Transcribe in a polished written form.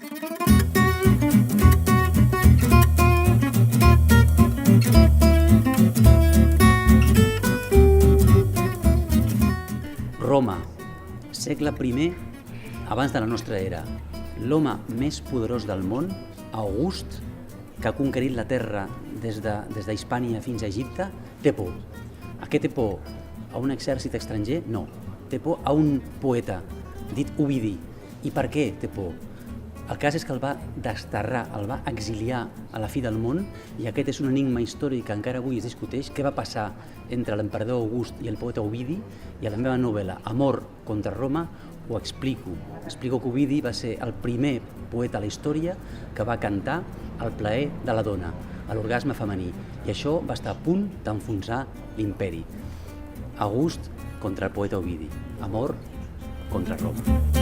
Roma, segle I abans de la nostra era. L'home més poderós del món, August, que ha conquerit la terra des d'Hispània fins a Egipte, té por. A què té por? A un exèrcit estranger? No. Té por a un poeta, dit Ovidi. I per què té por? El cas és que el va desterrar, el va exiliar a la fi del món, i aquest és un enigma històric que encara avui es discuteix. Què va passar entre l'emperador August i el poeta Ovidi? I a la meva novel·la, Amor contra Roma, ho explico. Explico que Ovidi va ser el primer poeta a la història que va cantar el plaer de la dona, l'orgasme femení, i això va estar a punt d'enfonsar l'imperi. August contra el poeta Ovidi. Amor contra Roma.